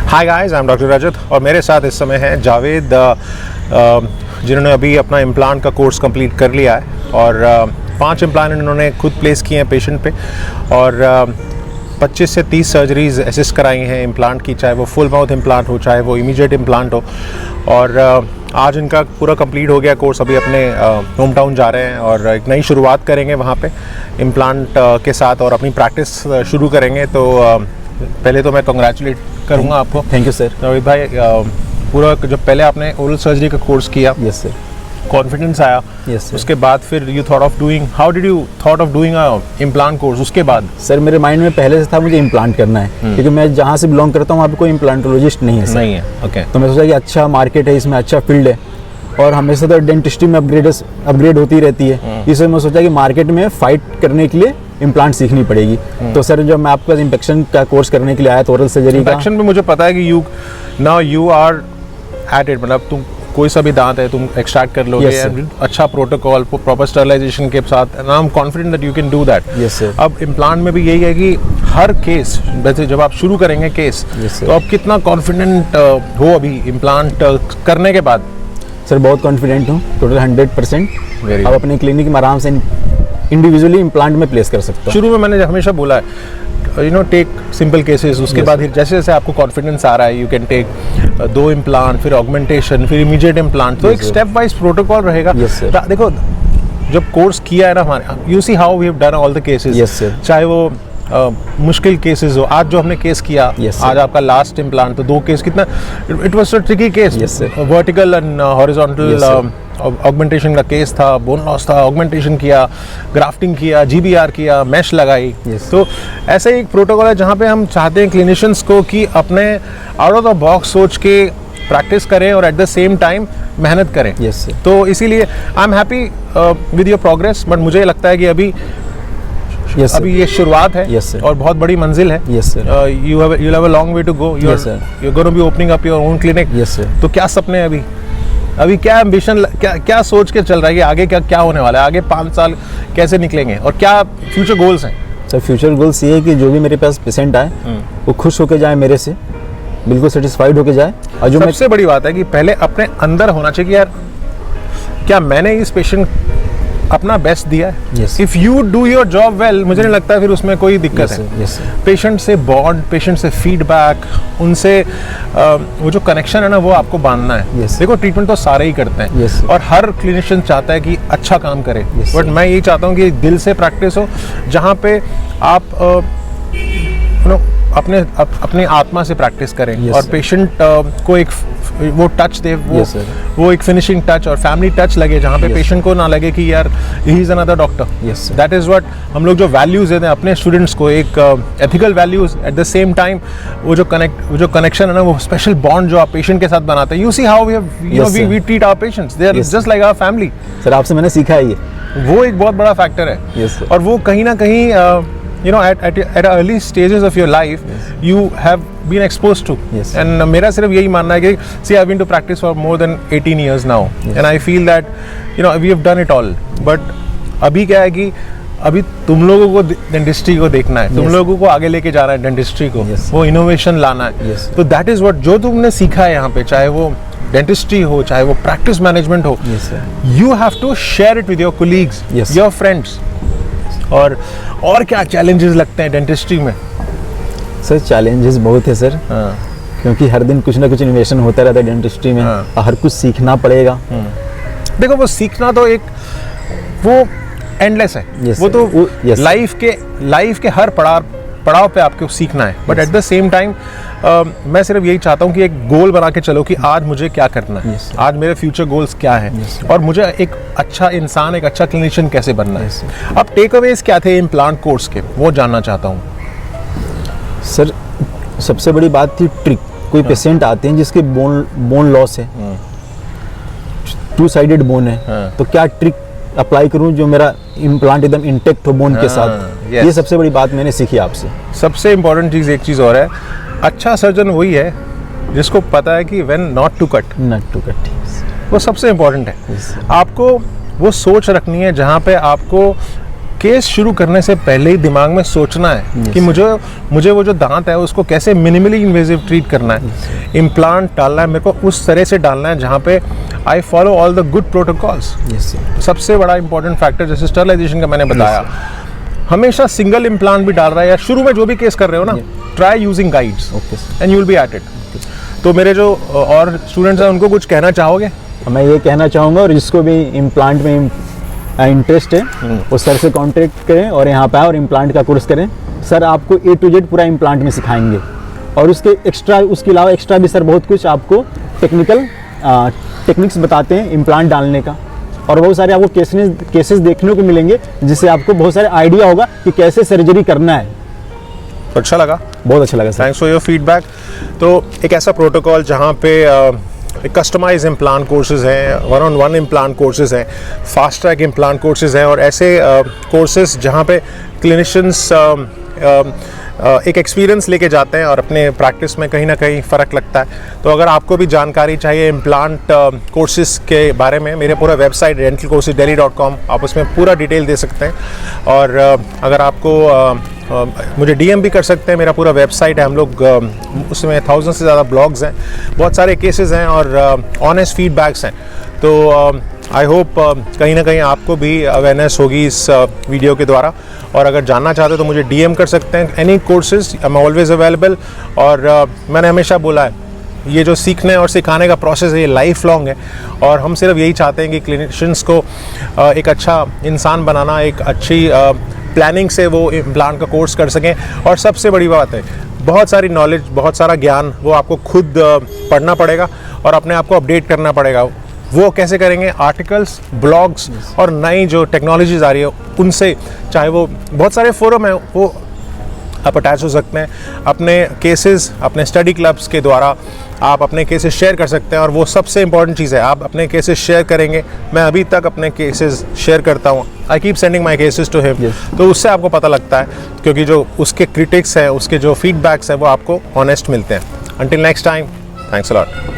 Hi guys, I am doctor Rajat और मेरे साथ इस समय है जावेद, जिन्होंने अभी अपना इम्प्लांट का कोर्स कंप्लीट कर लिया है और 5 इम्प्लांट इन्होंने खुद प्लेस किए हैं पेशेंट पे और 25 से 30 सर्जरीज असिस्ट कराई हैं इम्प्लांट की, चाहे वो फुल माउथ इम्प्लांट हो चाहे वो इमीडिएट इम्प्लांट हो। और आज इनका पूरा कंप्लीट हो गया कोर्स, अभी अपने होम टाउन जा रहे हैं और एक नई शुरुआत करेंगे वहाँ पे इम्प्लांट के साथ और अपनी प्रैक्टिस शुरू करेंगे। तो पहले तो मैं कंग्रेचुलेट करूँगा आपको। Thank you sir. जावेद भाई, पूरा जब पहले आपने ओरल सर्जरी का कोर्स किया, यस सर, कॉन्फिडेंस आया, यस सर, उसके बाद फिर you thought of doing, how did you thought of doing a implant course? उसके बाद सर मेरे माइंड में पहले से था मुझे इम्प्लांट करना है, क्योंकि मैं जहाँ से बिलोंग करता हूँ वहाँ पे कोई इम्प्लांटोलॉजिस्ट नहीं है सर। नहीं है, ओके। तो मैं सोचा कि अच्छा मार्केट है, इसमें अच्छा फील्ड है और हमेशा तो डेंटिस्ट्री में अपग्रेड होती रहती है, इसलिए मैं सोचा कि मार्केट में फाइट करने के लिए इम्प्लांट सीखनी पड़ेगी। तो सर जब मैं आपके पास इन्फेक्शन का कोर्स करने के लिए आया तो ओरल सर्जरी का इन्फेक्शन में मुझे पता है कि यू आर एट इट, मतलब तुम कोई सा भी दांत है तुम एक्सट्रैक्ट कर लोगे, अच्छा प्रोटोकॉल प्रॉपर स्टरलाइजेशन के साथ, and I am confident that you can do that. Yes sir. अब इम्प्लांट में भी यही है कि हर केस, वैसे जब आप शुरू करेंगे केस, तो आप कितना कॉन्फिडेंट हो अभी इम्प्लांट करने के बाद? सर बहुत कॉन्फिडेंट हूँ, टोटल 100%। अब अपने क्लिनिक में आराम से इंडिविजुअली इम्प्लांट में प्लेस कर सकता हूँ। शुरू में मैंने हमेशा बोला है, you know, take simple cases, उसके बाद जैसे जैसे आपको कॉन्फिडेंस आ रहा है यू कैन टेक 2 इम्प्लांट, फिर ऑगमेंटेशन, फिर इमीडिएट इम्प्लांट। तो एक स्टेप वाइज प्रोटोकॉल रहेगा। देखो, जब कोर्स किया है ना हमारे, you see how we have done all the cases, चाहे वो मुश्किल केसेस हो। आज जो हमने केस किया, आज आपका लास्ट इम्प्लांट, तो 2 केस कितना, it was a tricky case, vertical and horizontal augmentation का केस था, बोन लॉस था, ऑगमेंटेशन किया, ग्राफ्टिंग किया, जीबीआर किया, मैश लगाई। तो ऐसा ही एक प्रोटोकॉल है जहाँ पे हम चाहते हैं क्लिनिशियंस को कि अपने आउट ऑफ द बॉक्स सोच के प्रैक्टिस करें और एट द सेम टाइम मेहनत करें। तो इसीलिए I am happy with your progress, but मुझे लगता है कि अभी अभी ये शुरुआत है और बहुत बड़ी मंजिल है। You have a long way to go, you are going to be opening up your own clinic. तो क्या सपने हैं अभी क्या एम्बिशन, क्या सोच के चल रहा है कि आगे क्या होने वाला है? आगे 5 साल कैसे निकलेंगे और क्या फ्यूचर गोल्स हैं? सर फ्यूचर गोल्स ये है कि जो भी मेरे पास पेशेंट आए वो खुश होकर जाए, मेरे से बिल्कुल सेटिस्फाइड होकर जाए। और जो सबसे बड़ी बात है कि पहले अपने अंदर होना चाहिए कि यार क्या मैंने इस पेशेंट अपना बेस्ट दिया है। If you do your job well, मुझे नहीं लगता फिर उसमें कोई दिक्कत है। पेशेंट से बॉन्ड, पेशेंट से फीडबैक, उनसे वो जो कनेक्शन है ना, वो आपको बांधना है। देखो, ट्रीटमेंट तो सारे ही करते हैं और हर क्लिनिशियन चाहता है कि अच्छा काम करे, बट मैं यही चाहता हूँ कि दिल से प्रैक्टिस हो, जहाँ पे आप अपने आत्मा से प्रैक्टिस करें और पेशेंट को एक वो टच दे, वो एक फिनिशिंग टच और फैमिली टच लगे, जहाँ पे पेशेंट को ना लगे कि यार he is another doctor. That is what हम लोग जो वैल्यूज देते हैं अपने स्टूडेंट्स को, एक ethical values, at the same time वो जो कनेक्शन है ना, वो स्पेशल बॉन्ड जो आप पेशेंट के साथ बनाते हैं। You see how we treat our patients, they are just like our family. Sir आपसे मैंने सीखा है, वो एक बहुत बड़ा फैक्टर है। और वो कहीं ना कहीं you know at early stages of your life you have been exposed to, and मेरा सिर्फ यही मानना है कि see I've been to practice for more than 18 years now, and I feel that you know we have done it all, but अभी क्या है कि अभी तुम लोगों को डेंटिस्ट्री को देखना है, तुम लोगों को आगे लेके जाना है डेंटिस्ट्री को, वो इनोवेशन लाना है। तो दैट इज व्हाट जो तुमने सीखा है यहाँ पे, चाहे वो डेंटिस्ट्री हो, चाहे वो प्रैक्टिस मैनेजमेंट हो, you have to share it with your colleagues, your friends। और क्या चैलेंजेस लगते हैं डेंटिस्ट्री में? सर चैलेंजेस बहुत है सर, क्योंकि हर दिन कुछ ना कुछ इनोवेशन होता रहता है डेंटिस्ट्री में, हर कुछ सीखना पड़ेगा। देखो, वो सीखना तो एक वो एंडलेस है, वो तो लाइफ के हर पड़ाव पे आपको सीखना है, but at the same time मैं सिर्फ यही चाहता हूँ कि एक गोल बना के चलो कि आज मुझे क्या करना है, आज मेरे फ्यूचर गोल्स क्या हैं, और मुझे एक अच्छा इंसान, एक अच्छा क्लिनिशियन कैसे बनना है। अब टेक अवेज क्या थे इम्प्लांट कोर्स के, वो जानना चाहता हूँ। सर सबसे बड़ी बात थी ट्रिक। कोई पेशेंट आते हैं जिसके बोन लॉस है, 2 साइडेड बोन है, तो क्या ट्रिक अप्लाई करूं जो मेरा इम्प्लांट एकदम इंटेक्ट हो बोन के साथ। ये सबसे बड़ी बात मैंने सीखी आपसे। सबसे इम्पोर्टेंट चीज़, एक चीज़ और है, अच्छा सर्जन वही है जिसको पता है कि व्हेन नॉट टू कट, वो सबसे इम्पोर्टेंट है। आपको वो सोच रखनी है जहाँ पे आपको केस शुरू करने से पहले ही दिमाग में सोचना है कि मुझे वो जो दांत है उसको कैसे मिनिमली इन्वेजिव ट्रीट करना है, इम्प्लांट डालना है, मेरे को उस तरह से डालना है जहाँ पे I follow all the good protocols. सबसे बड़ा इंपॉर्टेंट फैक्टर जैसे स्टरलाइजेशन का मैंने बताया, हमेशा सिंगल इम्प्लांट भी डाल रहा है या शुरू में जो भी केस कर रहे हो ना, try using guides and you will be at it. तो मेरे जो और स्टूडेंट्स हैं उनको कुछ कहना चाहोगे? मैं ये कहना चाहूँगा, और जिसको भी इम्प्लांट में इंटरेस्ट है वो सर से कांटेक्ट करें और यहाँ पे आए और इम्प्लांट का कोर्स करें। सर आपको A to Z पूरा इम्प्लांट में सिखाएंगे, और उसके अलावा एक्स्ट्रा भी सर बहुत कुछ आपको टेक्निक्स बताते हैं इम्प्लांट डालने का, और बहुत सारे आपको केसेस देखने को मिलेंगे जिससे आपको बहुत सारे आइडिया होगा कि कैसे सर्जरी करना है। अच्छा लगा, बहुत अच्छा लगा sir, thanks for your feedback. तो एक ऐसा प्रोटोकॉल जहाँ पे कस्टमाइज इम्प्लांट कोर्सेज हैं, 1-on-1 इम्प्लांट कोर्सेज हैं, फास्ट ट्रैक इम्प्लांट कोर्सेज हैं, और ऐसे कोर्सेज जहाँ पे क्लिनिशियंस एक एक्सपीरियंस लेके जाते हैं और अपने प्रैक्टिस में कहीं ना कहीं फ़र्क लगता है। तो अगर आपको भी जानकारी चाहिए इम्प्लांट कोर्सेज के बारे में, मेरे पूरा वेबसाइट dentalcoursesdelhi.com, आप उसमें पूरा डिटेल दे सकते हैं। और अगर आपको मुझे DM भी कर सकते हैं, मेरा पूरा वेबसाइट है, हम लोग उसमें 1000 से ज़्यादा ब्लॉग्स हैं, बहुत सारे केसेस हैं और ऑनेस्ट फीडबैक्स हैं। तो आई होप कहीं ना कहीं आपको भी अवेयरनेस होगी इस वीडियो के द्वारा। और अगर जानना चाहते हो तो मुझे DM कर सकते हैं, any courses I am always available. और मैंने हमेशा बोला है, ये जो सीखने और सिखाने का प्रोसेस है ये लाइफ लॉन्ग है, और हम सिर्फ यही चाहते हैं कि क्लिनिशियंस को एक अच्छा इंसान बनाना, एक अच्छी प्लानिंग से वो इम्प्लांट का कोर्स कर सकें। और सबसे बड़ी बात है, बहुत सारी नॉलेज, बहुत सारा ज्ञान वो आपको खुद पढ़ना पड़ेगा और अपने आप को अपडेट करना पड़ेगा। वो कैसे करेंगे? आर्टिकल्स, ब्लॉग्स और नई जो टेक्नोलॉजीज आ रही है उनसे, चाहे वो बहुत सारे फोरम हैं वो आप अटैच हो सकते हैं। अपने केसेस, अपने स्टडी क्लब्स के द्वारा आप अपने केसेस शेयर कर सकते हैं, और वो सबसे इंपॉर्टेंट चीज़ है, आप अपने केसेस शेयर करेंगे। मैं अभी तक अपने केसेस शेयर करता हूँ, I keep sending my cases to him, तो उससे आपको पता लगता है, क्योंकि जो उसके क्रिटिक्स हैं, उसके जो फीडबैक्स हैं वो आपको ऑनेस्ट मिलते हैं। Until next time, thanks a lot.